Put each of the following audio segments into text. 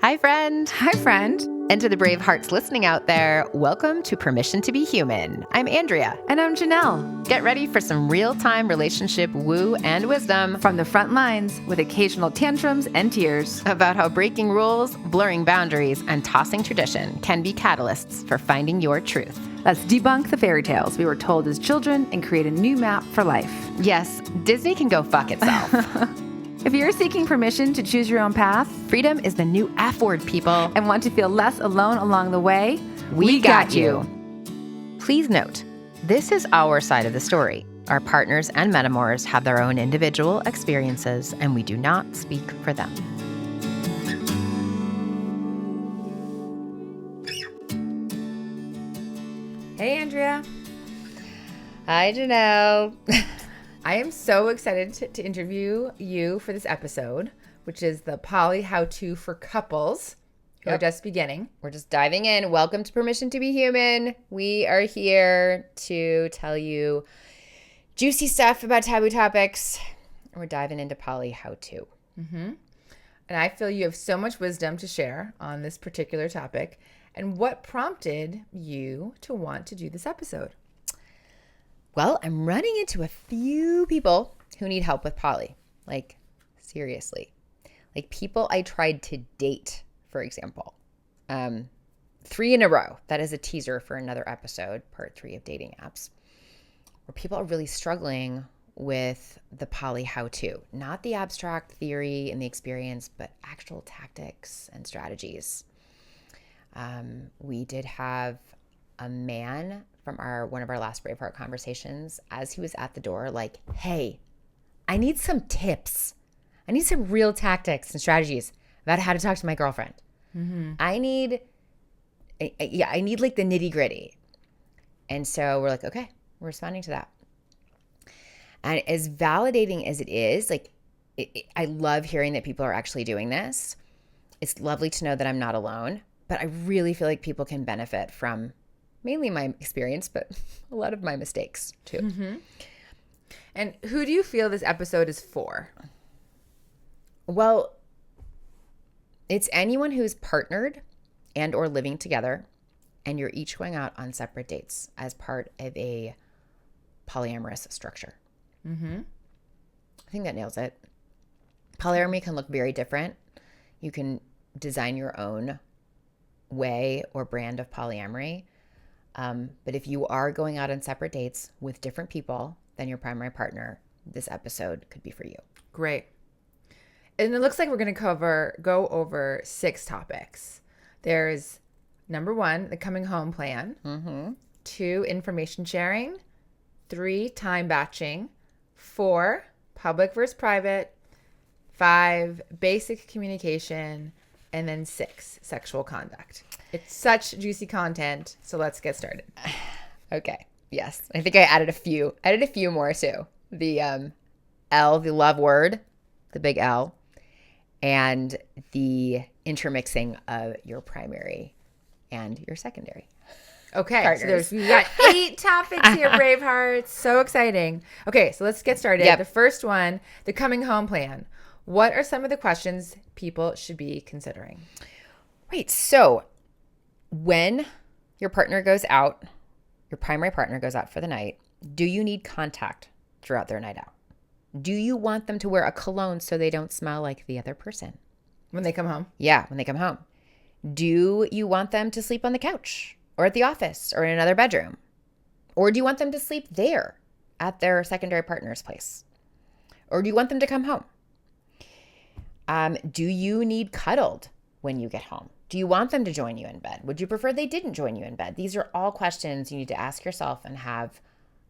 Hi, friend. Hi, friend. And to the Bravehearts listening out there, welcome to Permission to be Human. I'm Andrea. And I'm Janelle. Get ready for some real-time relationship woo and wisdom from the front lines with occasional tantrums and tears about how breaking rules, blurring boundaries, and tossing tradition can be catalysts for finding your truth. Let's debunk the fairy tales we were told as children and create a new map for life. Yes, Disney can go fuck itself. If you're seeking permission to choose your own path, freedom is the new F word, people, and want to feel less alone along the way, we got you. Please note, this is our side of the story. Our partners and metamours have their own individual experiences, and we do not speak for them. Hey, Andrea. Hi, Janelle. I am so excited to interview you for this episode, which is the poly how-to for couples who are just beginning. We're just diving in. Welcome to Permission to be Human. We are here to tell you juicy stuff about taboo topics. We're diving into poly how-to. Mm-hmm. And I feel you have so much wisdom to share on this particular topic. And what prompted you to want to do this episode? Well, I'm running into a few people who need help with poly. Like, seriously. Like people I tried to date, for example. 3 in a row. That is a teaser for another episode, part 3 of dating apps. Where people are really struggling with the poly how-to. Not the abstract theory and the experience, but actual tactics and strategies. We did have a man from one of our last Braveheart conversations, as he was at the door, like, hey, I need some tips. I need some real tactics and strategies about how to talk to my girlfriend. Mm-hmm. I need like the nitty gritty. And so we're like, okay, we're responding to that. And as validating as it is, like, I love hearing that people are actually doing this. It's lovely to know that I'm not alone, but I really feel like people can benefit from mainly my experience, but a lot of my mistakes too. Mm-hmm. And who do you feel this episode is for? Well, it's anyone who's partnered and or living together, and you're each going out on separate dates as part of a polyamorous structure. Mm-hmm. I think that nails it. Polyamory can look very different. You can design your own way or brand of polyamory. But if you are going out on separate dates with different people than your primary partner, this episode could be for you. Great. And it looks like we're going to go over 6 topics. There's number 1, the coming home plan. Mm-hmm. 2, information sharing. 3, time batching. 4, public versus private. 5, basic communication. And then 6, sexual conduct. It's such juicy content, so let's get started. Okay. Yes. I think I added a few more too. The L, the love word, the big L, and the intermixing of your primary and your secondary. Okay. Partners. So we got 8 topics here, Braveheart. So exciting. Okay, so let's get started. Yep. The first one, the coming home plan. What are some of the questions people should be considering? Right. So when your partner goes out, your primary partner goes out for the night, do you need contact throughout their night out? Do you want them to wear a cologne so they don't smell like the other person? When they come home? Yeah, when they come home. Do you want them to sleep on the couch or at the office or in another bedroom? Or do you want them to sleep there at their secondary partner's place? Or do you want them to come home? Do you need cuddled when you get home? Do you want them to join you in bed? Would you prefer they didn't join you in bed? These are all questions you need to ask yourself and have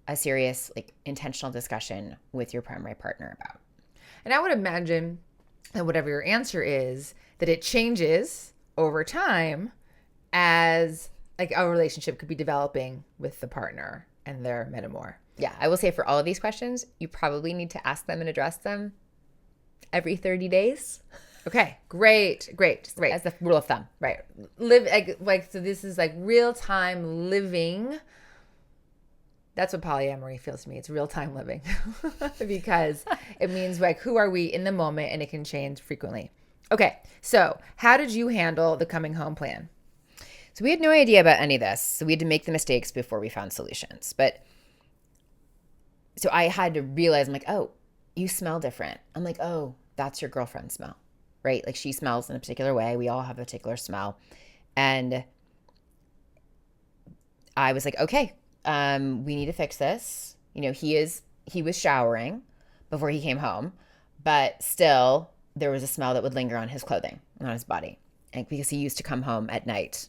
a serious, intentional discussion with your primary partner about. And I would imagine that whatever your answer is, that it changes over time as a relationship could be developing with the partner and their metamour. Yeah, I will say for all of these questions, you probably need to ask them and address them every 30 days. Okay, great. As the rule of thumb. Right. So this is real-time living. That's what polyamory feels to me. It's real-time living because it means who are we in the moment, and it can change frequently. Okay, so how did you handle the coming home plan? So we had no idea about any of this. So we had to make the mistakes before we found solutions. But so I had to realize, I'm like, oh, you smell different. I'm like, oh, that's your girlfriend's smell, right? Like she smells in a particular way. We all have a particular smell. And I was like, okay, we need to fix this. You know, he was showering before he came home, but still there was a smell that would linger on his clothing and on his body. And because he used to come home at night,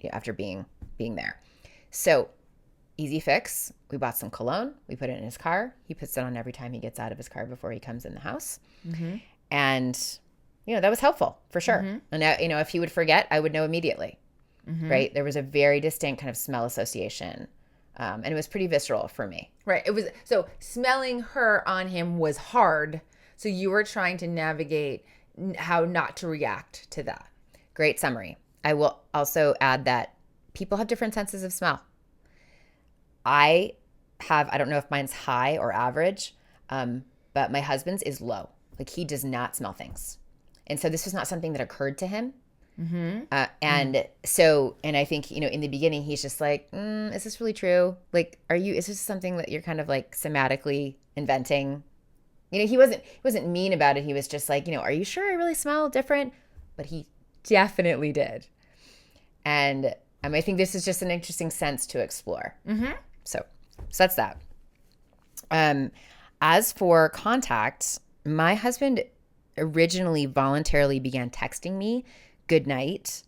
you know, after being there. So easy fix. We bought some cologne. We put it in his car. He puts it on every time he gets out of his car before he comes in the house. Mm-hmm. And, you know, that was helpful for sure. Mm-hmm. And, you know, if he would forget, I would know immediately. Mm-hmm. Right? There was a very distinct kind of smell association. And it was pretty visceral for me. Right. It was, so smelling her on him was hard. So you were trying to navigate how not to react to that. Great summary. I will also add that people have different senses of smell. I don't know if mine's high or average, but my husband's is low. Like he does not smell things. And so this was not something that occurred to him. Mm-hmm. So I think, you know, in the beginning, he's just like, is this really true? Like, is this something that you're kind of like somatically inventing? You know, he wasn't mean about it. He was just like, you know, are you sure I really smell different? But he definitely did. And I think this is just an interesting sense to explore. Mm-hmm. So that's that. As for contact, my husband originally voluntarily began texting me good night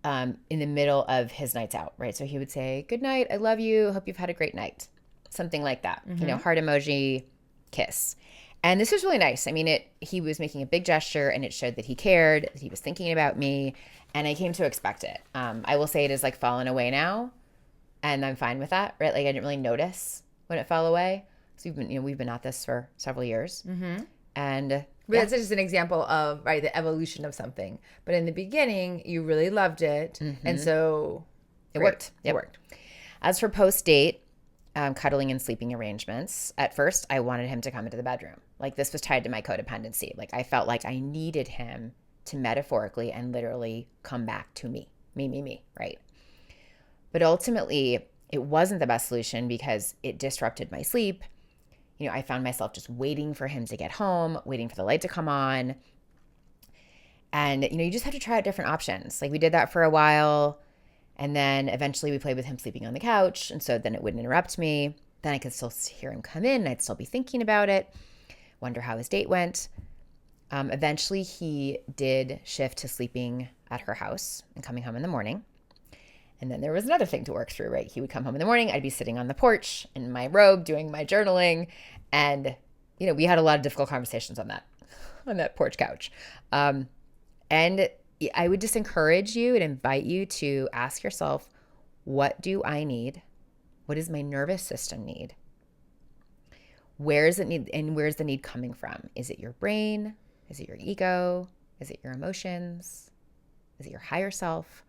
in the middle of his nights out, right? So he would say, good night, I love you, hope you've had a great night. Something like that, mm-hmm. You know, heart emoji, kiss. And this was really nice. I mean, he was making a big gesture and it showed that he cared, that he was thinking about me, and I came to expect it. I will say it has like fallen away now, and I'm fine with that, right? Like I didn't really notice when it fell away. So we've been at this for several years. Mm-hmm. And but that's just an example of, right, the evolution of something. But in the beginning, you really loved it. Mm-hmm. And so it worked. Yep. It worked. As for post-date, cuddling and sleeping arrangements, at first, I wanted him to come into the bedroom. Like this was tied to my codependency. Like I felt like I needed him to metaphorically and literally come back to me, right? But ultimately, it wasn't the best solution because it disrupted my sleep. You know, I found myself just waiting for him to get home, waiting for the light to come on. And, you know, you just have to try out different options. Like we did that for a while. And then eventually we played with him sleeping on the couch. And so then it wouldn't interrupt me. Then I could still hear him come in and I'd still be thinking about it. Wonder how his date went. Eventually he did shift to sleeping at her house and coming home in the morning. And then there was another thing to work through, right? He would come home in the morning. I'd be sitting on the porch in my robe doing my journaling. And, you know, we had a lot of difficult conversations on that porch couch. And I would just encourage you and invite you to ask yourself, what do I need? What does my nervous system need? Where is it need, and where's the need coming from? Is it your brain? Is it your ego? Is it your emotions? Is it your higher self?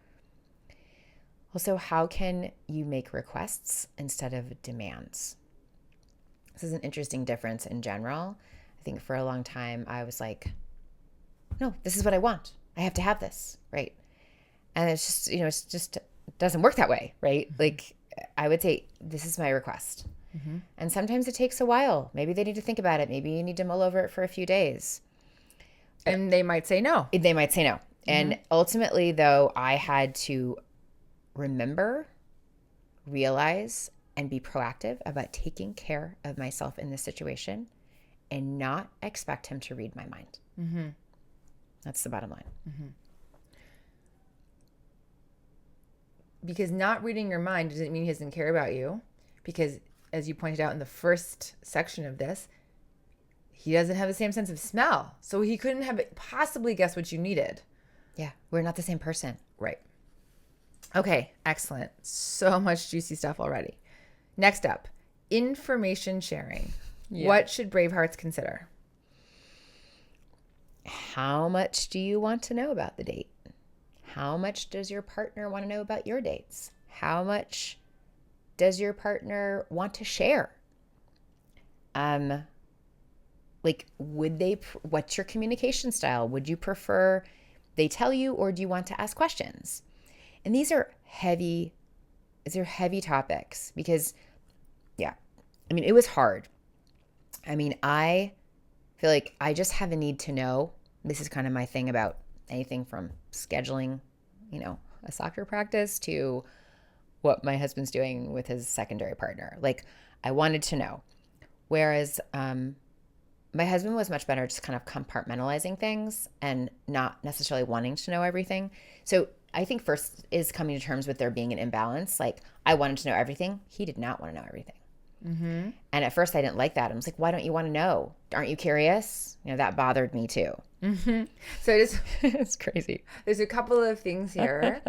Also, how can you make requests instead of demands? This is an interesting difference in general. I think for a long time, I was like, no, this is what I want. I have to have this, right? And it's just, you know, it just doesn't work that way, right? Mm-hmm. Like I would say, this is my request. Mm-hmm. And sometimes it takes a while. Maybe they need to think about it. Maybe you need to mull over it for a few days. And they might say no. They might say no. Mm-hmm. And ultimately, though, I had to remember, realize, and be proactive about taking care of myself in this situation and not expect him to read my mind. Mm-hmm. That's the bottom line. Mm-hmm. Because not reading your mind doesn't mean he doesn't care about you. Because as you pointed out in the first section of this, he doesn't have the same sense of smell. So he couldn't have possibly guessed what you needed. Yeah, we're not the same person. Right. Okay, excellent. So much juicy stuff already. Next up, information sharing. Yeah. What should Bravehearts consider? How much do you want to know about the date? How much does your partner want to know about your dates? How much does your partner want to share? like, what's your communication style? Would you prefer they tell you, or do you want to ask questions? And these are heavy topics because, yeah, I mean, it was hard. I mean, I feel like I just have a need to know. This is kind of my thing about anything from scheduling, a soccer practice to what my husband's doing with his secondary partner. Like, I wanted to know. Whereas my husband was much better just kind of compartmentalizing things and not necessarily wanting to know everything. So I think first is coming to terms with there being an imbalance. Like, I wanted to know everything. He did not want to know everything. Mm-hmm. And at first I didn't like that. I was like, why don't you want to know? Aren't you curious? That bothered me too. Mm-hmm. So it's crazy. There's a couple of things here,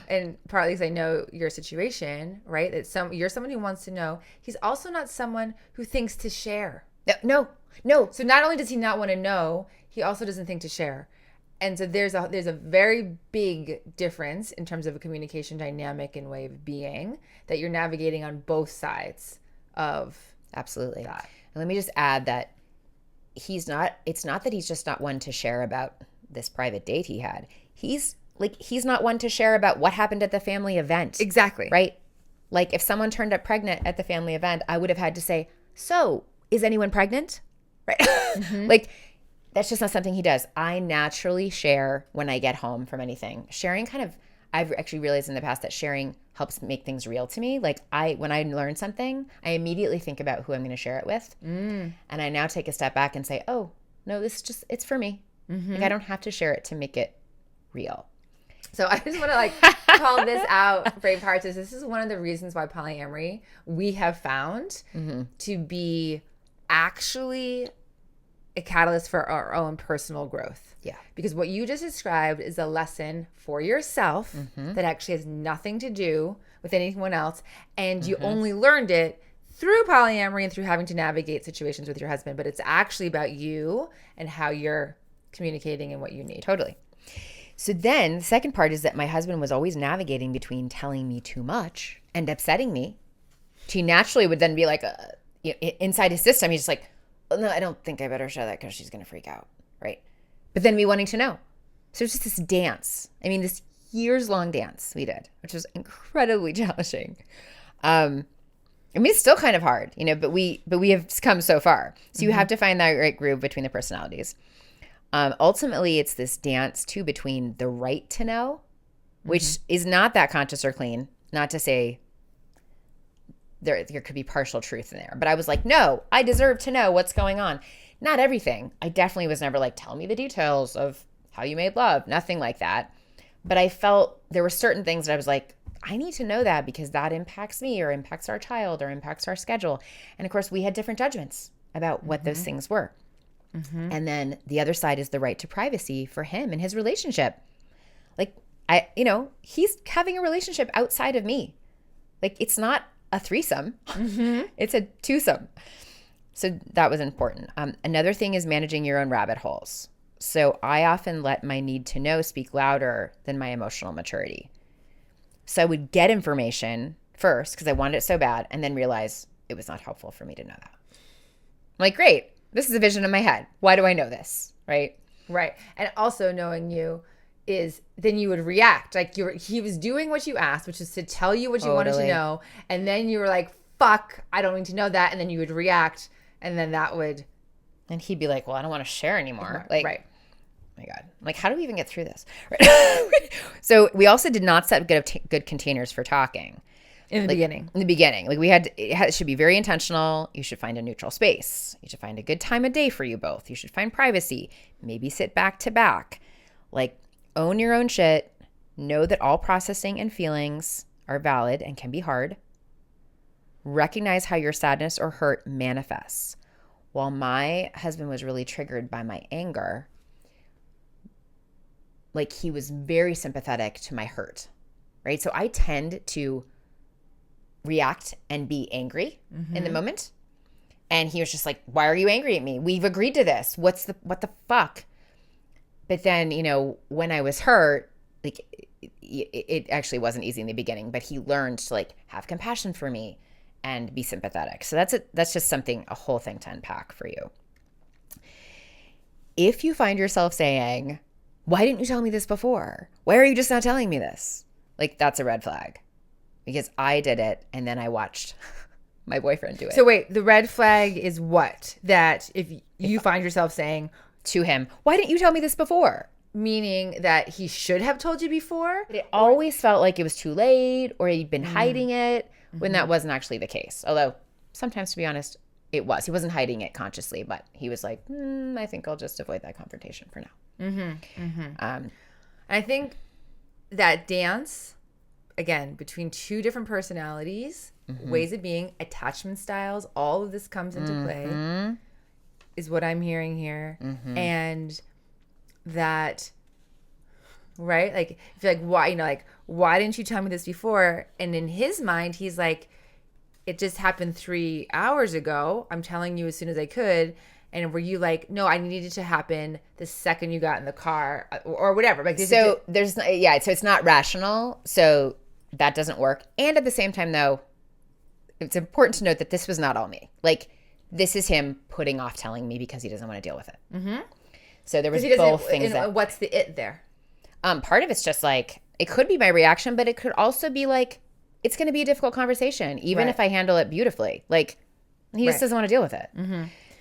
and partly because I know your situation, right? That you're someone who wants to know. He's also not someone who thinks to share. No. So not only does he not want to know, he also doesn't think to share. And so there's a very big difference in terms of a communication dynamic and way of being that you're navigating on both sides of absolutely that. And let me just add that it's not that he's just not one to share about this private date he had. He's not one to share about what happened at the family event. Exactly. Right? Like, if someone turned up pregnant at the family event, I would have had to say, so is anyone pregnant? Right? Mm-hmm. Like, that's just not something he does. I naturally share when I get home from anything. I've actually realized in the past that sharing helps make things real to me. Like, when I learn something, I immediately think about who I'm going to share it with. And I now take a step back and say, oh, no, it's for me. Mm-hmm. Like, I don't have to share it to make it real. So I just want to call this out, Braveheart. This is one of the reasons why polyamory we have found to be actually a catalyst for our own personal growth. Yeah. Because what you just described is a lesson for yourself that actually has nothing to do with anyone else. And you only learned it through polyamory and through having to navigate situations with your husband. But it's actually about you and how you're communicating and what you need. Totally. So then the second part is that my husband was always navigating between telling me too much and upsetting me. He naturally would then be like, inside his system, he's just like, oh, no, I don't think I better show that because she's going to freak out, right? But then me wanting to know. So it's just this dance. I mean, this years-long dance we did, which was incredibly challenging. I mean, it's still kind of hard, but we have come so far. So you have to find that right groove between the personalities. Ultimately, it's this dance, too, between the right to know, which is not that conscious or clean, not to say there could be partial truth in there. But I was like, no, I deserve to know what's going on. Not everything. I definitely was never like, tell me the details of how you made love. Nothing like that. But I felt there were certain things that I was like, I need to know that because that impacts me or impacts our child or impacts our schedule. And of course, we had different judgments about what those things were. And then the other side is the right to privacy for him and his relationship. Like, he's having a relationship outside of me. Like, it's not a threesome. It's a twosome. So that was important. Another thing is managing your own rabbit holes. So I often let my need to know speak louder than my emotional maturity. So I would get information first because I wanted it so bad and then realize it was not helpful for me to know that. I'm like, great. This is a vision in my head. Why do I know this? Right? Right. And also knowing you is then you would react. Like he was doing what you asked, which is to tell you what you wanted to know. And then you were like, fuck, I don't need to know that. And then you would react. And then that would. And he'd be like, well, I don't want to share anymore. Like, right. Oh my God. Like, how do we even get through this? Right. So we also did not set good containers for talking. In the beginning. In the beginning. Like it should be very intentional. You should find a neutral space. You should find a good time of day for you both. You should find privacy. Maybe sit back to back. Like, own your own shit. Know that all processing and feelings are valid and can be hard. Recognize how your sadness or hurt manifests. While my husband was really triggered by my anger, like, he was very sympathetic to my hurt, right? So I tend to react and be angry in the moment. And he was just like, why are you angry at me? We've agreed to this. What the fuck? But then, when I was hurt, like, it actually wasn't easy in the beginning, but he learned to like have compassion for me and be sympathetic. So that's just something, a whole thing to unpack for you. if you find yourself saying, why didn't you tell me this before? Why are you just not telling me this? Like, that's a red flag, because I did it and then I watched my boyfriend do it. So wait, the red flag is what? That if you find yourself saying to him, why didn't you tell me this before? Meaning that he should have told you before? But it always felt like it was too late, or he'd been hiding it, when that wasn't actually the case. Although sometimes, to be honest, it was. He wasn't hiding it consciously, but he was like, I think I'll just avoid that confrontation for now. I think that dance, again, between two different personalities, ways of being, attachment styles, all of this comes into play, is what I'm hearing here. And that, right? Like, if you're like, why, you know, like, why didn't you tell me this before? And in his mind, he's like, it just happened 3 hours ago. I'm telling you as soon as I could. And were you like, no, I needed it to happen the second you got in the car, or whatever? Like, so so it's not rational. So that doesn't work. And at the same time, though, it's important to note that this was not all me. Like, this is him putting off telling me because he doesn't want to deal with it. So there was both things. What's the it there? Part of it's just like, it could be my reaction, but it could also be like, it's going to be a difficult conversation, even if I handle it beautifully. Like, he just doesn't want to deal with it.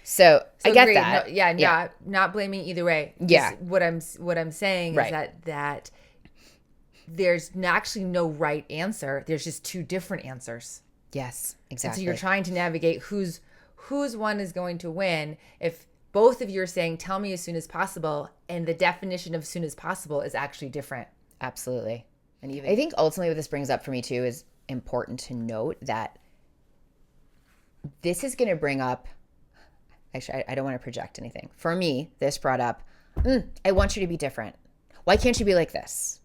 So I get that. No, not blaming either way. Just what I'm saying is that there's actually no right answer. There's just two different answers. Yes, exactly. And so you're trying to navigate whose one is going to win if both of you are saying, tell me as soon as possible, and the definition of soon as possible is actually different. Absolutely. And even I think ultimately what this brings up for me too is important to note that this is going to bring up, actually, I don't want to project anything. For me, this brought up, I want you to be different. Why can't you be like this?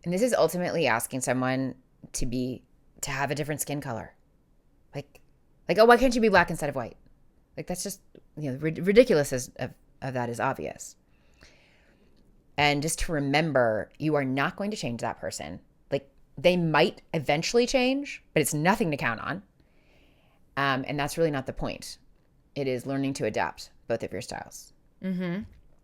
And this is ultimately asking someone to have a different skin color. Like, oh, why can't you be black instead of white? Like, that's just, ridiculous of that is obvious. And just to remember, you are not going to change that person. Like, they might eventually change, but it's nothing to count on. And that's really not the point. It is learning to adapt both of your styles.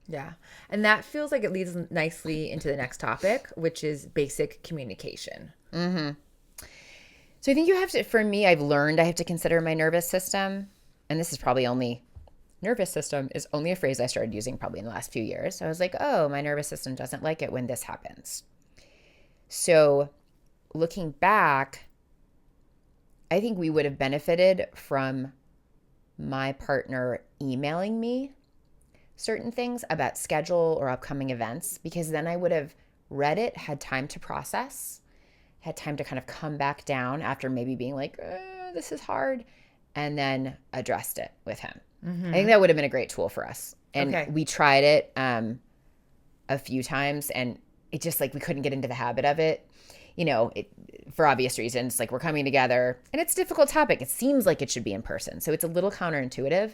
Yeah. And that feels like it leads nicely into the next topic, which is basic communication. So I think you have to, for me, I've learned I have to consider my nervous system. And this is probably nervous system is only a phrase I started using probably in the last few years. So I was like, oh, my nervous system doesn't like it when this happens. So looking back, I think we would have benefited from my partner emailing me certain things about schedule or upcoming events, because then I would have read it, had time to process, had time to kind of come back down after maybe being like, this is hard, and then addressed it with him. I think that would have been a great tool for us. And we tried it a few times, and it just, like, we couldn't get into the habit of it. For obvious reasons, like, we're coming together and it's a difficult topic. It seems like it should be in person. So it's a little counterintuitive.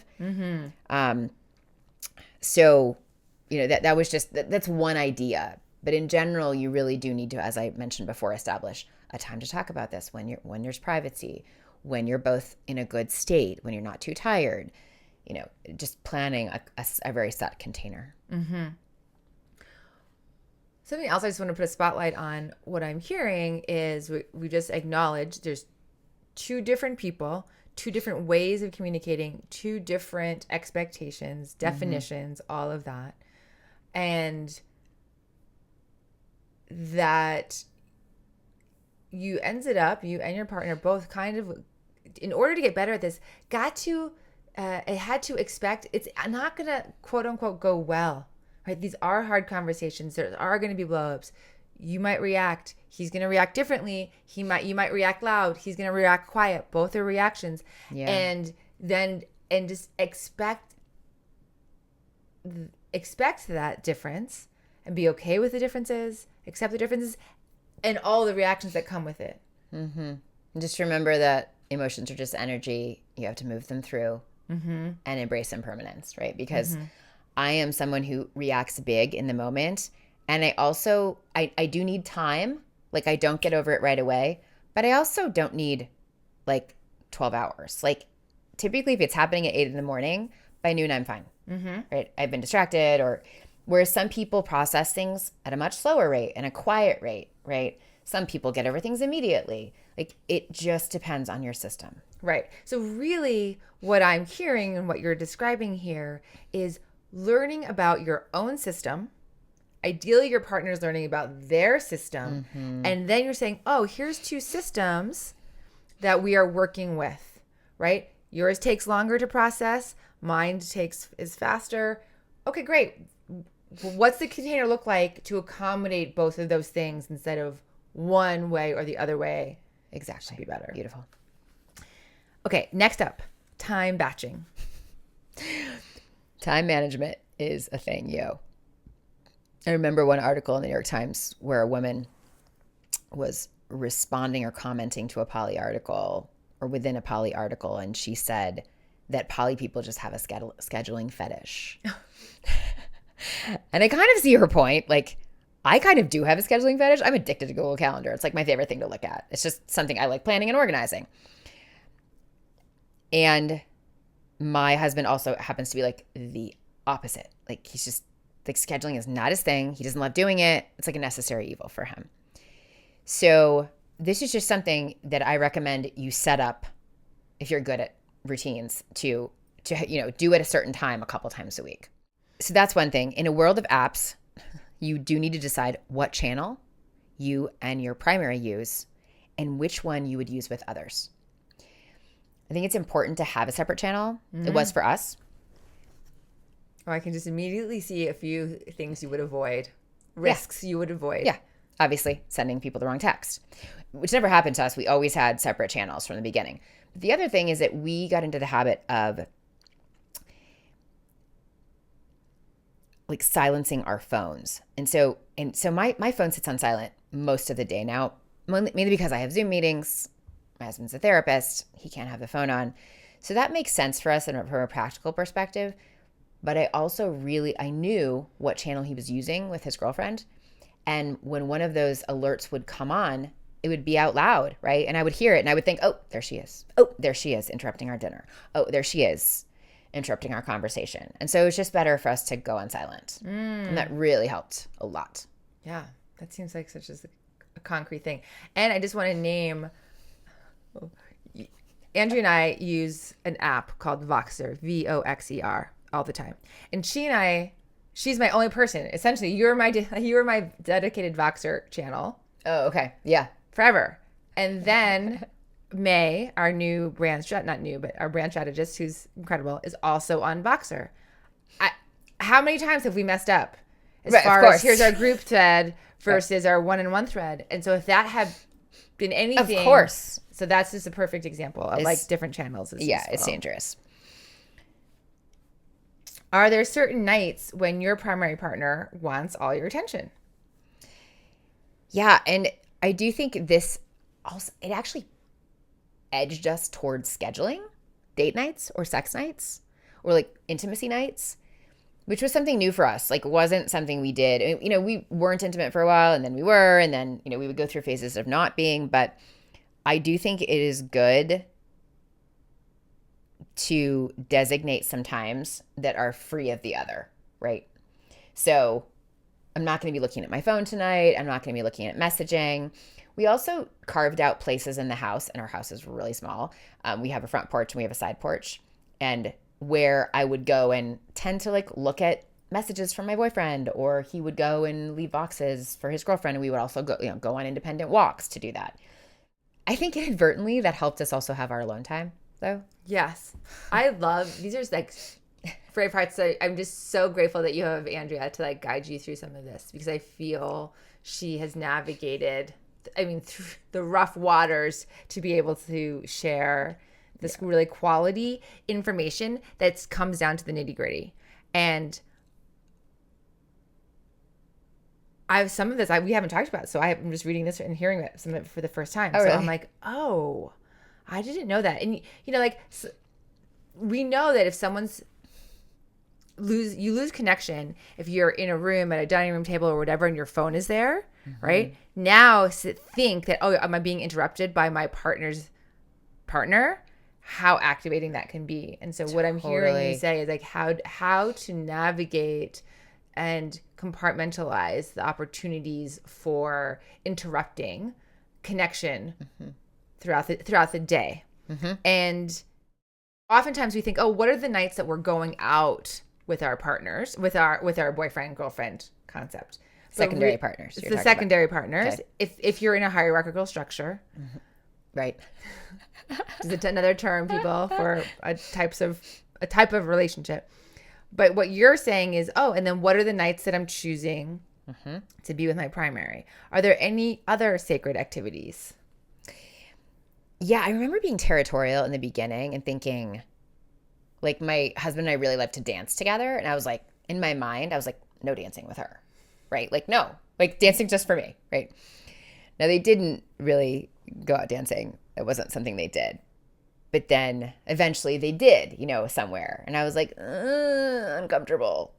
So, that was just, that's one idea. But in general, you really do need to, as I mentioned before, establish a time to talk about this when there's privacy, when you're both in a good state, when you're not too tired, just planning a very set container. Something else I just want to put a spotlight on what I'm hearing is we just acknowledge there's two different people, two different ways of communicating, two different expectations, definitions, all of that. And that you and your partner both kind of, in order to get better at this, had to expect it's not going to, quote unquote, go well. Right? These are hard conversations. There are going to be blow-ups. You might react. He's going to react differently. You might react loud. He's going to react quiet. Both are reactions. Yeah. And just expect that difference and be okay with the differences, accept the differences, and all the reactions that come with it. And just remember that emotions are just energy. You have to move them through and embrace impermanence, right? Because I am someone who reacts big in the moment. And I also, I do need time. Like, I don't get over it right away. But I also don't need, like, 12 hours. Like, typically if it's happening at 8 in the morning, by noon I'm fine. right? I've been distracted, or whereas some people process things at a much slower rate and a quiet rate, right? Some people get over things immediately. Like it just depends on your system. Right. So really what I'm hearing and what you're describing here is learning about your own system. Ideally, your partner is learning about their system. And then you're saying, oh, here's two systems that we are working with, right? Yours takes longer to process. Mine is faster. Okay, great. What's the container look like to accommodate both of those things instead of one way or the other way? Exactly. Be better. Beautiful. Okay, next up, time batching. Time management is a thing, yo. I remember one article in the New York Times where a woman was responding or commenting to a poly article or within a poly article, and she said that poly people just have a scheduling fetish. And I kind of see her point. Like, I kind of do have a scheduling fetish. I'm addicted to Google Calendar. It's like my favorite thing to look at. It's just something I like planning and organizing. And my husband also happens to be like the opposite. Like he's just like scheduling is not his thing. He doesn't love doing it. It's like a necessary evil for him. So this is just something that I recommend you set up if you're good at routines to do at a certain time a couple times a week. So that's one thing. In a world of apps, you do need to decide what channel you and your primary use and which one you would use with others. I think it's important to have a separate channel. It was for us. Oh, I can just immediately see a few things you would avoid, risks you would avoid. Yeah, obviously sending people the wrong text, which never happened to us. We always had separate channels from the beginning. But the other thing is that we got into the habit of like silencing our phones. And so my phone sits on silent most of the day now, mainly because I have Zoom meetings. My husband's a therapist. He can't have the phone on. So that makes sense for us from a practical perspective. But I knew what channel he was using with his girlfriend. And when one of those alerts would come on, it would be out loud, right? And I would hear it and I would think, oh, there she is. Oh, there she is interrupting our dinner. Oh, there she is interrupting our conversation. And so it was just better for us to go on silent. And that really helped a lot. Yeah, that seems like such a concrete thing. And I just want to name, Andrea and I use an app called Voxer, Voxer, all the time. And she's my only person. Essentially, you were my dedicated Voxer channel. Oh, okay. Yeah. Forever. And then May, our new brand, not new, but our brand strategist, who's incredible, is also on Voxer. How many times have we messed up? As far as here's our group thread versus our one-on-one thread. And so if that had been anything. Of course. So that's just a perfect example of like different channels. It's dangerous. Are there certain nights when your primary partner wants all your attention? Yeah, and I do think this also, it actually edged us towards scheduling date nights or sex nights or like intimacy nights, which was something new for us. Like it wasn't something we did. We weren't intimate for a while and then we were, and then, we would go through phases of not being, but I do think it is good to designate some times that are free of the other, right? So I'm not going to be looking at my phone tonight. I'm not going to be looking at messaging. We also carved out places in the house, and our house is really small. We have a front porch and we have a side porch, and where I would go and tend to like look at messages from my boyfriend, or he would go and leave boxes for his girlfriend, and we would also go on independent walks to do that. I think inadvertently that helped us also have our alone time, though. Yes. I love, these are like Braveheart. So I'm just so grateful that you have Andrea to like guide you through some of this, because I feel she has navigated, through the rough waters to be able to share this really quality information that comes down to the nitty gritty. And some of this we haven't talked about. So I'm just reading this and hearing some of it for the first time. So really? I'm like, oh, I didn't know that. And we know that if you lose connection if you're in a room at a dining room table or whatever and your phone is there, right? Now think that, oh, am I being interrupted by my partner's partner? how activating that can be. And so what I'm hearing Totally. you say is like how to navigate and compartmentalize the opportunities for interrupting connection throughout the day. And oftentimes we think, oh, what are the nights that we're going out with our partners, with our boyfriend, girlfriend concept? Secondary partners. It's the secondary partners. Okay. If you're in a hierarchical structure, Right. is it another term, people, for a type of relationship? But what you're saying is, oh, and then what are the nights that I'm choosing to be with my primary? Are there any other sacred activities? Yeah, I remember being territorial in the beginning and thinking, like, my husband and I really like to dance together. And I was like, in my mind, I was like, no dancing with her, right? Like, no, like dancing just for me, right? Now, they didn't really go out dancing. It wasn't something they did. But then eventually they did, somewhere. And I was like, uncomfortable.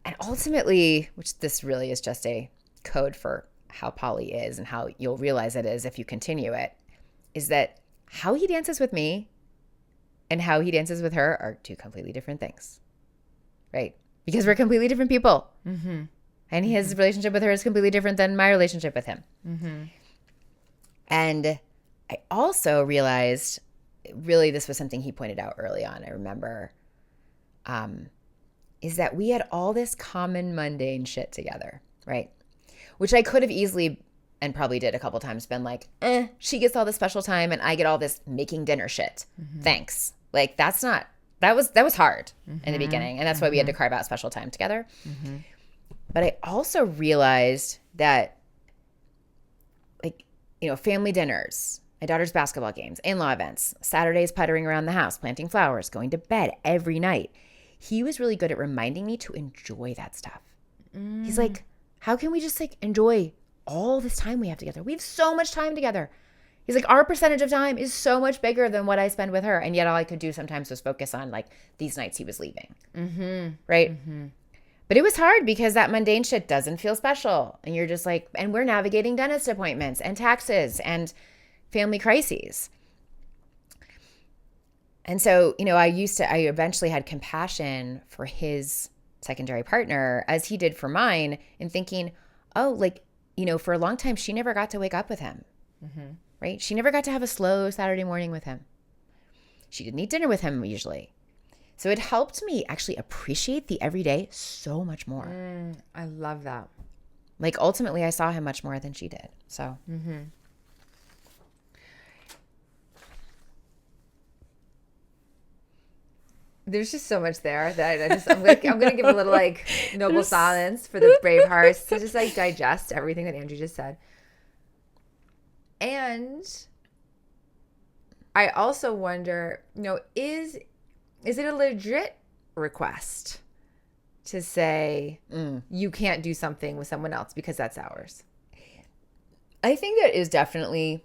And ultimately, which this really is just a code for how poly is and how you'll realize it is if you continue it, is that how he dances with me and how he dances with her are two completely different things, right? Because we're completely different people. And his relationship with her is completely different than my relationship with him. And I also realized, really, this was something he pointed out early on, I remember, is that we had all this common mundane shit together, right? Which I could have easily, and probably did a couple times, been like, she gets all the special time and I get all this making dinner shit. Thanks. Like, that was hard in the beginning. And that's why we had to carve out special time together. But I also realized that, like, family dinners, my daughter's basketball games, in-law events, Saturdays puttering around the house, planting flowers, going to bed every night. He was really good at reminding me to enjoy that stuff. He's like, how can we just like enjoy all this time we have together? We have so much time together. He's like, our percentage of time is so much bigger than what I spend with her. And yet all I could do sometimes was focus on like these nights he was leaving. Right? But it was hard because that mundane shit doesn't feel special. And you're just like, and we're navigating dentist appointments and taxes and family crises. And so, I eventually had compassion for his secondary partner as he did for mine, and thinking, oh, like, for a long time, she never got to wake up with him, right? She never got to have a slow Saturday morning with him. She didn't eat dinner with him usually. So it helped me actually appreciate the everyday so much more. I love that. Like, ultimately, I saw him much more than she did. So. There's just so much there that I'm gonna give a little like noble silence for the Bravehearts to just like digest everything that Andrew just said. And I also wonder, is it a legit request to say you can't do something with someone else because that's ours? I think that is definitely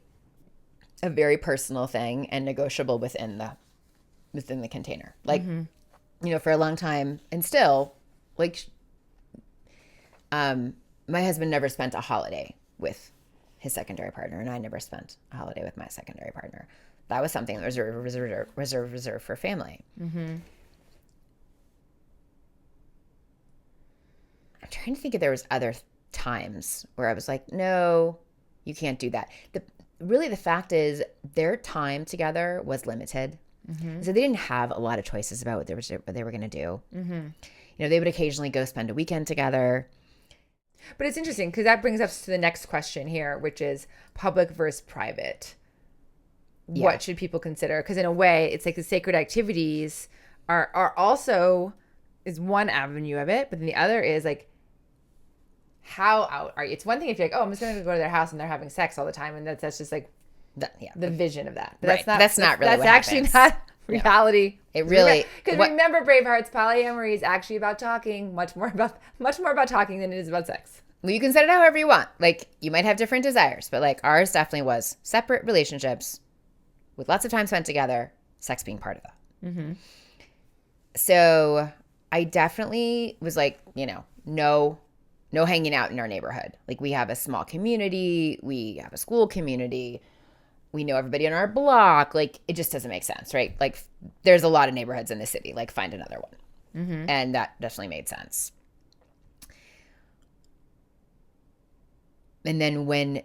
a very personal thing and negotiable within the container. Like, for a long time, and still, like, my husband never spent a holiday with his secondary partner, and I never spent a holiday with my secondary partner. That was something that was reserved for family. I'm trying to think if there was other times where I was like, no, you can't do that. The fact is, their time together was limited. So they didn't have a lot of choices about what they were going to do. They would occasionally go spend a weekend together. But it's interesting because that brings us to the next question here, which is public versus private. Yeah. What should people consider? Because in a way, it's like the sacred activities are also is one avenue of it, but then the other is like, how out are you? It's one thing if you're like, oh, I'm just going to go to their house and they're having sex all the time, and that's just like the vision of that. But right. That's not really what actually happens. Not reality. It really, because remember, Braveheart's polyamory is actually about talking, much more about talking than it is about sex. Well, you can set it however you want. Like, you might have different desires, but like ours definitely was separate relationships with lots of time spent together, sex being part of that. So I definitely was like, no hanging out in our neighborhood. Like, we have a small community, we have a school community. we know everybody on our block. Like, it just doesn't make sense, right? Like, there's a lot of neighborhoods in the city. Like, find another one. Mm-hmm. And that definitely made sense. And then when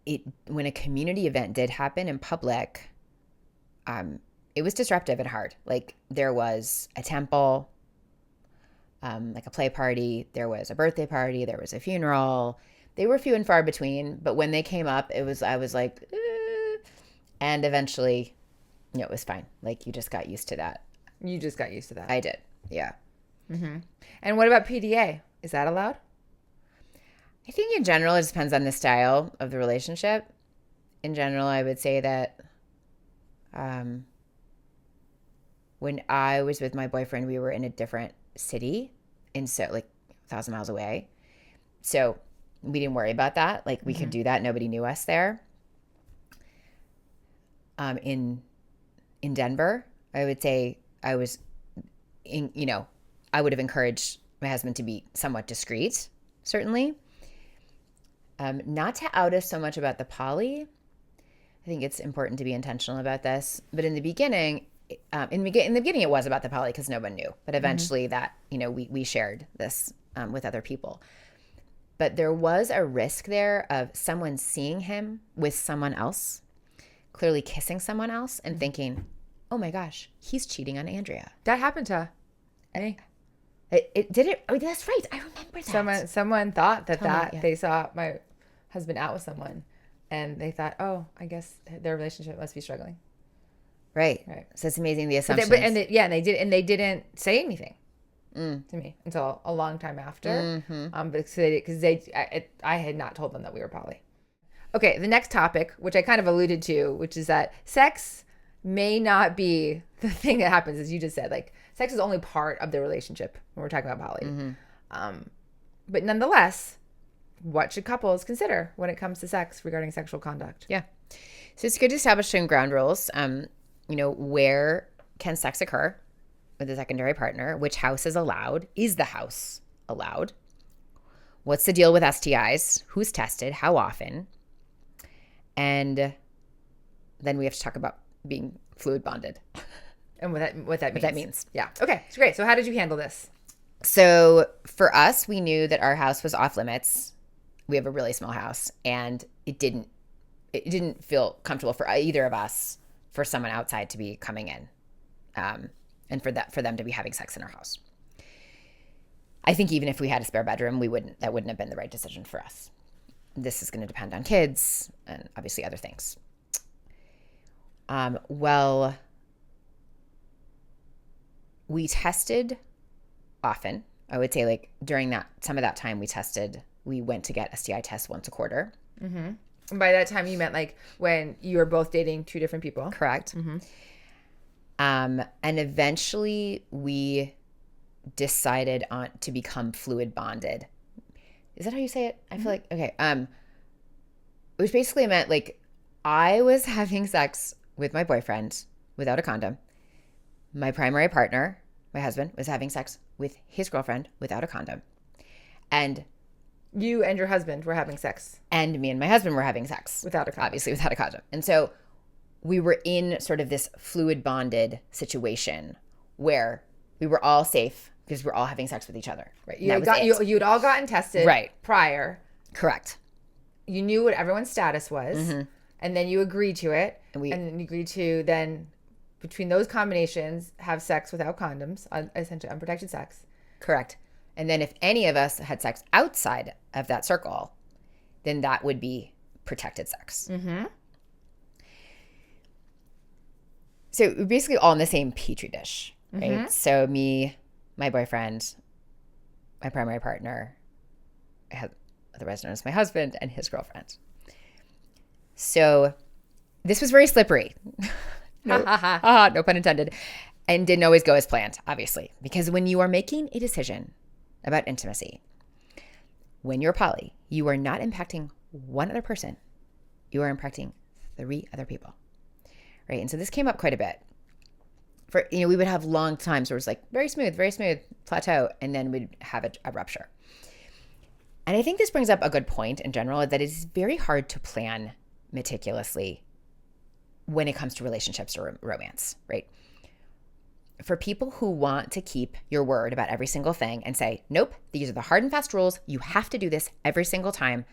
a community event did happen in public, it was disruptive and hard. Like, there was a temple, like a play party, there was a birthday party, there was a funeral. They were few and far between, but when they came up, I was like, and eventually, it was fine. Like, you just got used to that. You just got used to that. I did, yeah. Mm-hmm. And what about PDA? Is that allowed? I think in general, it depends on the style of the relationship. In general, I would say that when I was with my boyfriend, we were in a different city, and so like 1,000 miles away. So we didn't worry about that. Like, we could do that. Nobody knew us there. In Denver, I would say I was I would have encouraged my husband to be somewhat discreet, certainly. Not to out us so much about the poly. I think it's important to be intentional about this. But in the beginning, it was about the poly because no one knew. But eventually that, we shared this with other people. But there was a risk there of someone seeing him with someone else, clearly kissing someone else, and thinking, oh my gosh, he's cheating on Andrea. That happened to me. It did it. Oh, that's right. I remember that. Someone thought that they saw my husband out with someone, and they thought, oh, I guess their relationship must be struggling. Right. So it's amazing the assumptions. They didn't say anything to me until a long time after. Because I had not told them that we were poly. Okay, the next topic, which I kind of alluded to, which is that sex may not be the thing that happens, as you just said. Like, sex is only part of the relationship when we're talking about poly. But nonetheless, what should couples consider when it comes to sex regarding sexual conduct? Yeah. So it's good to establish some ground rules. Where can sex occur with a secondary partner? Which house is allowed? Is the house allowed? What's the deal with STIs? Who's tested? How often? And then we have to talk about being fluid bonded. And what that means. Yeah. Okay. It's great. So how did you handle this? So for us, we knew that our house was off limits. We have a really small house, and it didn't feel comfortable for either of us for someone outside to be coming in, and for them to be having sex in our house. I think even if we had a spare bedroom, that wouldn't have been the right decision for us. This is going to depend on kids and obviously other things. We tested often. I would say, like, during some of that time we went to get STI tests once a quarter. Mm-hmm. And by that time, you meant like when you were both dating two different people? Correct. Mm-hmm. And eventually we decided to become fluid bonded. Is that how you say it? I feel like, okay. Which basically meant, like, I was having sex with my boyfriend without a condom. My primary partner, my husband, was having sex with his girlfriend without a condom. And you and your husband were having sex. And me and my husband were having sex. Without a condom. Obviously without a condom. And so we were in sort of this fluid bonded situation where we were all safe because we're all having sex with each other. Right. You'd all gotten tested prior. Correct. You knew what everyone's status was, and then you agreed to it, and then you agreed to then, between those combinations, have sex without condoms, essentially unprotected sex. Correct. And then if any of us had sex outside of that circle, then that would be protected sex. Mm-hmm. So we're basically all in the same petri dish, right? Mm-hmm. So me, my boyfriend, my primary partner, otherwise known as my husband, and his girlfriend. So this was very slippery. No pun intended. And didn't always go as planned, obviously. Because when you are making a decision about intimacy, when you're poly, you are not impacting one other person. You are impacting 3 other people. Right? And so this came up quite a bit. We would have long times where it was like very smooth, plateau, and then we'd have a rupture. And I think this brings up a good point in general, that it is very hard to plan meticulously when it comes to relationships or romance, right? For people who want to keep your word about every single thing and say, nope, these are the hard and fast rules. You have to do this every single time.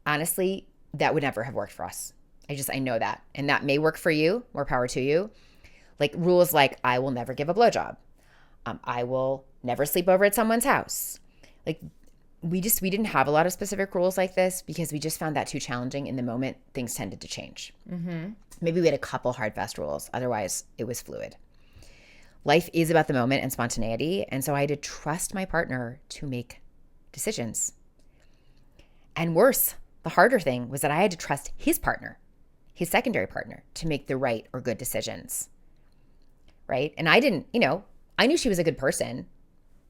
Honestly, that would never have worked for us. I know that. And that may work for you, more power to you. Like rules like I will never give a blowjob. I will never sleep over at someone's house. Like we didn't have a lot of specific rules like this because we just found that too challenging. In the moment, things tended to change. Maybe we had a couple hard, fast rules. Otherwise, it was fluid. Life is about the moment and spontaneity. And so I had to trust my partner to make decisions. And worse, the harder thing was that I had to trust his partner, his secondary partner, to make the right or good decisions. Right? And I didn't, I knew she was a good person,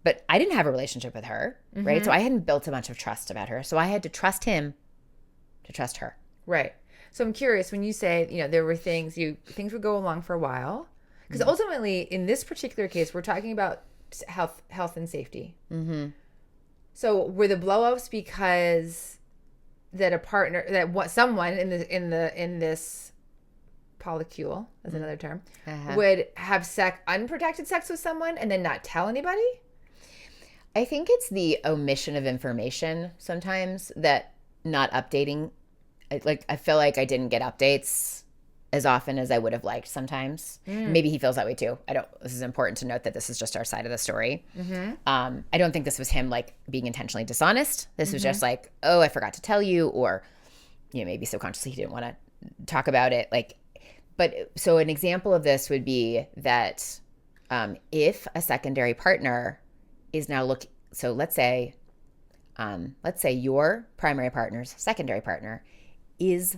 but I didn't have a relationship with her. Right? So I hadn't built a bunch of trust about her. So I had to trust him to trust her. Right. So I'm curious when you say, there were things would go along for a while. Because ultimately, in this particular case, we're talking about health and safety. So were the blow-ups because someone in this polycule, as another term, would have unprotected sex with someone and then not tell anybody? I think it's the omission of information sometimes, that not updating. I feel like I didn't get updates as often as I would have liked sometimes. Maybe he feels that way too. This is important to note that this is just our side of the story. I don't think this was him like being intentionally dishonest. This was just like, oh, I forgot to tell you, or maybe subconsciously he didn't want to talk about it. So an example of this would be that if a secondary partner is now so let's say your primary partner's secondary partner is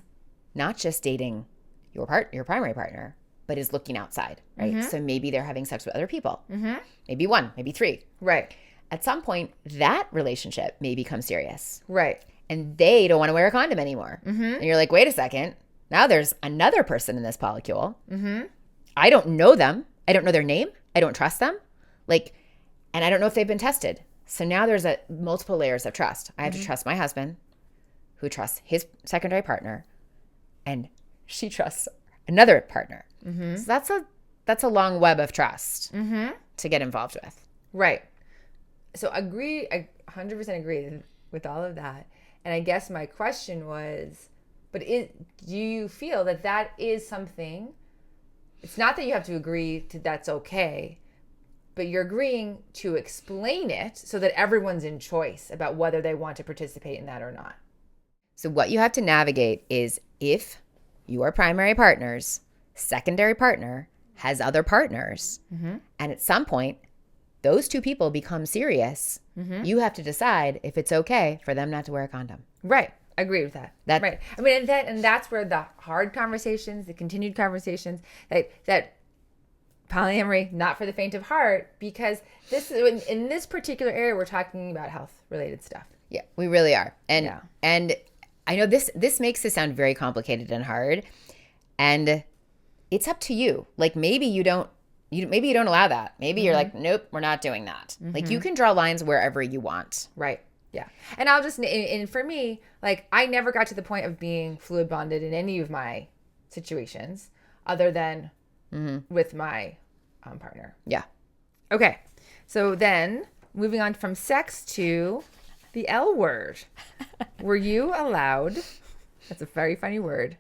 not just dating your primary partner, but is looking outside, right? So maybe they're having sex with other people. Maybe one, maybe three. Right. At some point, that relationship may become serious. Right. And they don't want to wear a condom anymore. And you're like, wait a second. Now there's another person in this polycule. I don't know them. I don't know their name. I don't trust them. And I don't know if they've been tested. So now there's multiple layers of trust. I have to trust my husband, who trusts his secondary partner, and she trusts another partner. So that's a long web of trust to get involved with. Right. So I 100% agree with all of that. And I guess my question was, do you feel that is something, it's not that you have to agree to that's okay, but you're agreeing to explain it so that everyone's in choice about whether they want to participate in that or not. So what you have to navigate is if your primary partner's secondary partner has other partners, and at some point, those two people become serious, you have to decide if it's okay for them not to wear a condom. Right. I agree with that. Right. I mean, and that's where the hard conversations, the continued conversations, that polyamory, not for the faint of heart, because in this particular area, we're talking about health-related stuff. Yeah, we really are. And I know this makes it sound very complicated and hard, and it's up to you. Maybe you don't allow that. Maybe you're like, nope, we're not doing that. You can draw lines wherever you want. Right. Yeah. And and for me, I never got to the point of being fluid bonded in any of my situations other than with my partner. Yeah. Okay. So then moving on from sex to the L word. Were you allowed, that's a very funny word,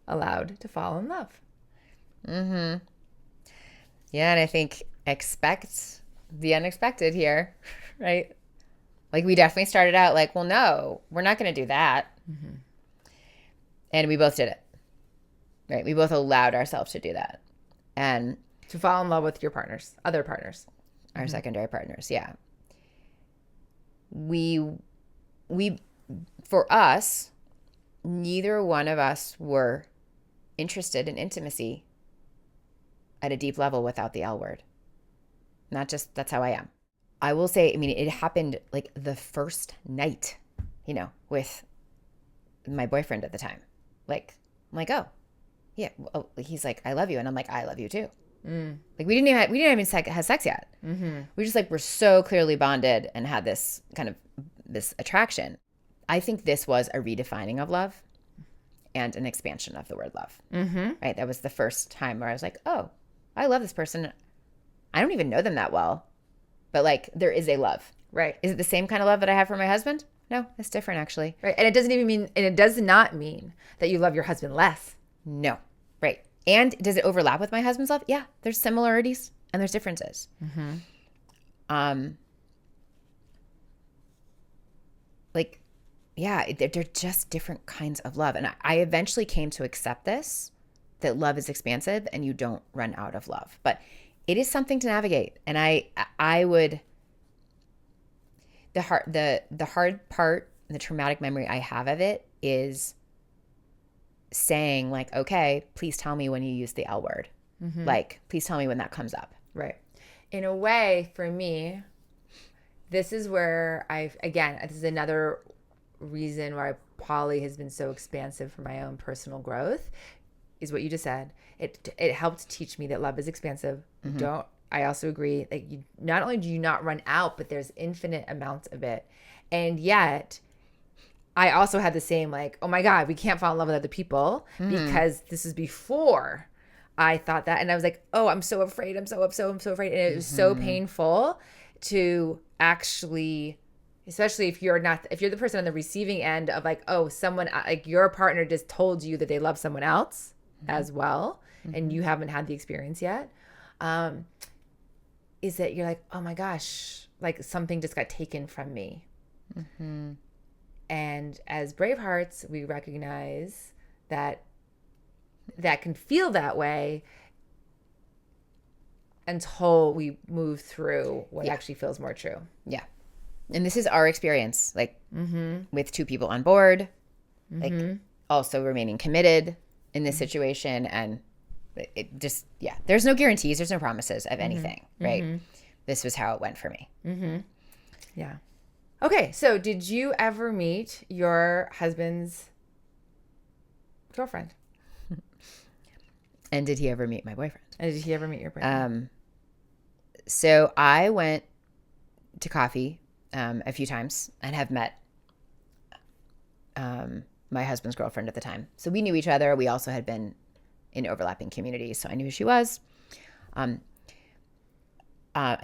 allowed to fall in love? Yeah, and I think expect the unexpected here, right? We definitely started out well, no, we're not going to do that. And we both did it, right? We both allowed ourselves to do that. And to fall in love with your partners, other partners. Our secondary partners, yeah. We for us, neither one of us were interested in intimacy at a deep level without the L word. That's how I am. I will say, it happened the first night, with my boyfriend at the time. I'm like, oh, yeah. Oh, he's like, I love you. And I'm like, I love you too. We didn't even have sex yet. We just were so clearly bonded and had this kind of this attraction. I think this was a redefining of love. and an expansion of the word love. Right? That was the first time where I was like, oh, I love this person. I don't even know them that well, but like there is a love. Right. Is it the same kind of love that I have for my husband? No, it's different actually. Right. And it does not mean that you love your husband less. No. Right. And does it overlap with my husband's love? Yeah. There's similarities and there's differences. Like, yeah, they're just different kinds of love. And I eventually came to accept this, that love is expansive and you don't run out of love. But it is something to navigate. And I would, the hard part, the traumatic memory I have of it is saying like, okay, please tell me when you use the L word. Like, please tell me when that comes up. Right. In a way, for me, this is where this is another reason why poly has been so expansive for my own personal growth, is what you just said. It helped teach me that love is expansive. I also agree that you not only do you not run out, but there's infinite amounts of it. And yet I also had the same like, oh my God, we can't fall in love with other people because this is before I thought that. And I was like, oh, I'm so afraid. I'm so afraid. And it was so painful to actually, especially if you're the person on the receiving end of like, oh, someone like your partner just told you that they love someone else as well. And you haven't had the experience yet. Is that you're like, oh my gosh, like something just got taken from me. And as Bravehearts, we recognize that can feel that way until we move through what actually feels more true. Yeah. And this is our experience, like with two people on board, like also remaining committed in this situation. And it just, there's no guarantees. There's no promises of anything, right? This was how it went for me. Yeah. Okay. So did you ever meet your husband's girlfriend? And did he ever meet my boyfriend? And did he ever meet your boyfriend? So I went to coffee a few times and have met my husband's girlfriend at the time. So we knew each other. We also had been in overlapping communities, so I knew who she was. I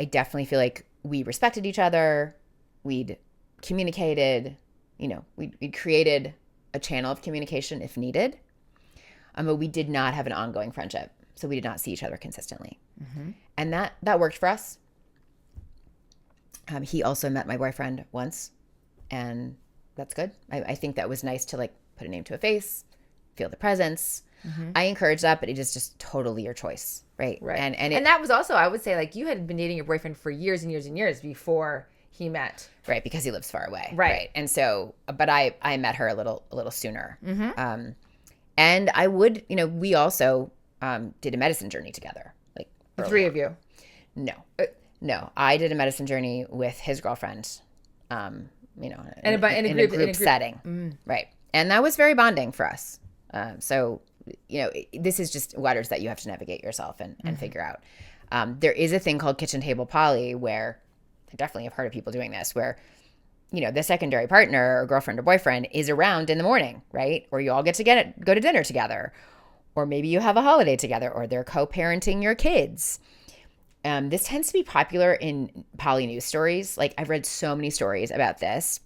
definitely feel like we respected each other. We'd communicated, we'd created a channel of communication if needed. But we did not have an ongoing friendship. So we did not see each other consistently. And that worked for us. He also met my boyfriend once, and that's good. I think that was nice to like put a name to a face, feel the presence. I encourage that, but it is just totally your choice, right? Right. And that was also, I would say, like you had been dating your boyfriend for years and years and years before he met. Right, because he lives far away. Right. And so, but I met her a little sooner. And I would, we also did a medicine journey together. Like the three of you? No. I did a medicine journey with his girlfriend, in a group setting. Right. And that was very bonding for us. So, this is just waters that you have to navigate yourself and figure out. There is a thing called kitchen table poly where I definitely have heard of people doing this, where the secondary partner or girlfriend or boyfriend is around in the morning, right? Or you all get to go to dinner together, or maybe you have a holiday together, or they're co-parenting your kids. This tends to be popular in poly news stories. Like I've read so many stories about this,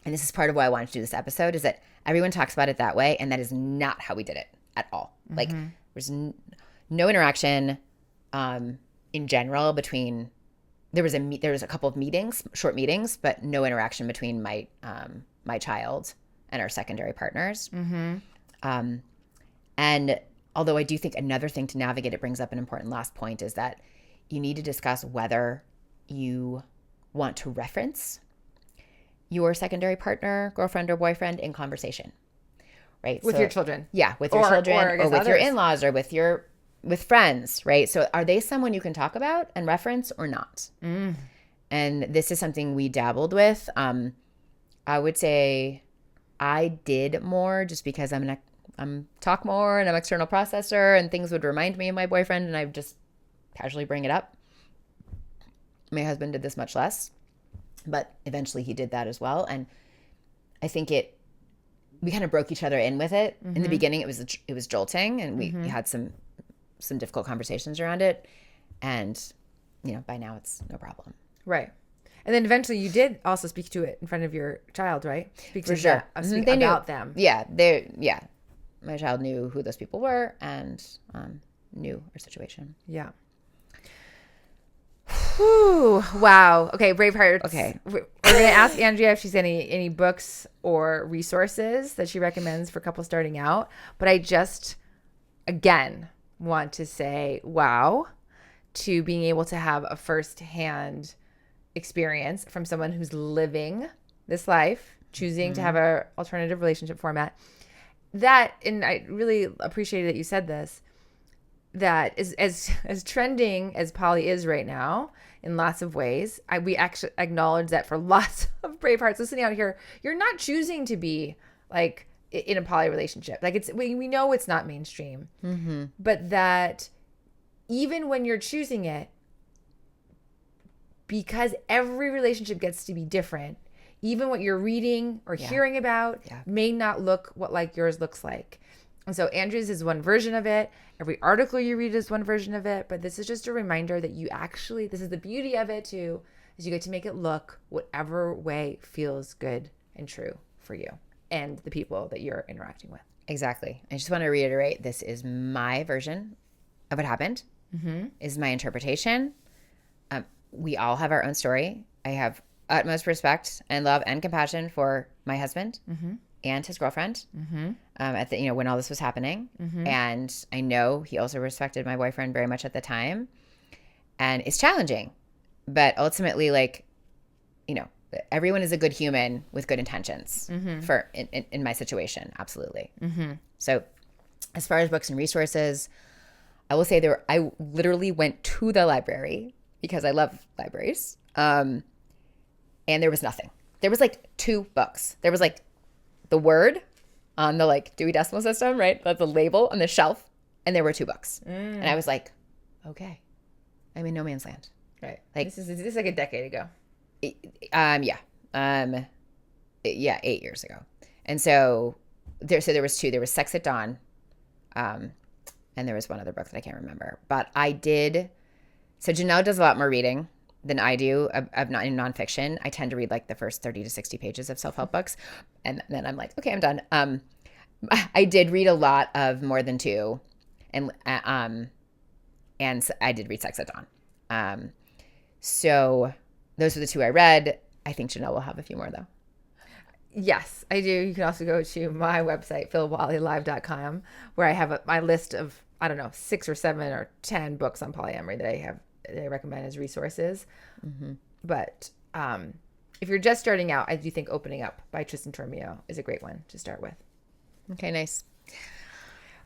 and this is part of why I wanted to do this episode, is that everyone talks about it that way, and that is not how we did it at all. Like there's no interaction in general between. There was a couple of meetings, short meetings, but no interaction between my child and our secondary partners. And although I do think another thing to navigate, it brings up an important last point, is that you need to discuss whether you want to reference your secondary partner, girlfriend, or boyfriend in conversation, right? With your children. Yeah, with your children, or with others. your in-laws, or with friends, right? So are they someone you can talk about and reference or not? And this is something we dabbled with. I would say I did more just because I'm talk more and I'm external processor, and things would remind me of my boyfriend and I would just casually bring it up. My husband did this much less, but eventually he did that as well. And I think we kind of broke each other in with it. In the beginning, it was jolting, and we had some difficult conversations around it. And, by now it's no problem. Right. And then eventually you did also speak to it in front of your child, right? Speak For to sure. speak They about knew. them. Yeah. My child knew who those people were and knew our situation. Yeah. Whew, wow. Okay, Braveheart. Okay. We're going to ask Andrea if she's any books or resources that she recommends for couples starting out. But I just, again, want to say wow to being able to have a firsthand experience from someone who's living this life, choosing to have an alternative relationship format. That, and I really appreciated that you said this, that is as trending as poly is right now in lots of ways. We actually acknowledge that for lots of Bravehearts listening out here, you're not choosing to be like in a poly relationship. Like we know it's not mainstream, but that even when you're choosing it, because every relationship gets to be different, even what you're reading or hearing about may not look what like yours looks like. And so Andrea's is one version of it. Every article you read is one version of it. But this is just a reminder that this is the beauty of it too, is you get to make it look whatever way feels good and true for you and the people that you're interacting with. Exactly. I just want to reiterate, this is my version of what happened. Is my interpretation. We all have our own story. I have utmost respect and love and compassion for my husband and his girlfriend at the when all this was happening. And I know he also respected my boyfriend very much at the time. And it's challenging. But ultimately, everyone is a good human with good intentions for in my situation. Absolutely. So as far as books and resources, I will say I literally went to the library because I love libraries. And there was nothing. There was 2 books. There was the word on the Dewey Decimal System, right? That's a label on the shelf. And there were 2 books. And I was like, okay, I'm in no man's land. Right. This is like a decade ago. Yeah. 8 years ago. And so there was 2. There was Sex at Dawn. And there was one other book that I can't remember. But I did. So Janelle does a lot more reading than I do of not in nonfiction. I tend to read the first 30 to 60 pages of self-help books. And then I'm like, okay, I'm done. I did read a lot of More Than Two. And I did read Sex at Dawn. So those were the 2 I read. I think Janelle will have a few more though. Yes, I do. You can also go to my website, philwallylive.com, where I have my list of, 6 or 7 or 10 books on polyamory that I recommend as resources. But if you're just starting out, I do think Opening Up by Tristan Taormino is a great one to start with. Okay, nice.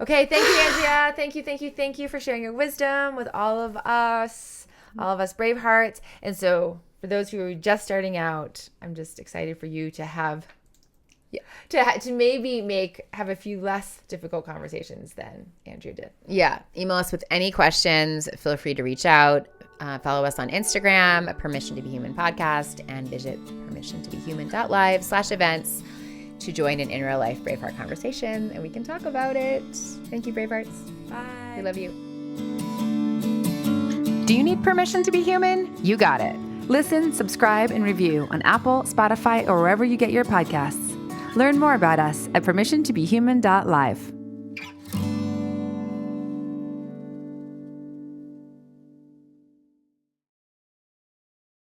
Okay, thank you, Andrea. Thank you for sharing your wisdom with all of us Bravehearts. And so for those who are just starting out, I'm just excited for you to have to maybe have a few less difficult conversations than Andrea did. Yeah. Email us with any questions. Feel free to reach out. Follow us on Instagram, Permission to Be Human Podcast, and visit permissiontobehuman.live/events to join an in real life Braveheart conversation, and we can talk about it. Thank you, Bravehearts. Bye. We love you. Do you need permission to be human? You got it. Listen, subscribe, and review on Apple, Spotify, or wherever you get your podcasts. Learn more about us at permissiontobehuman.live.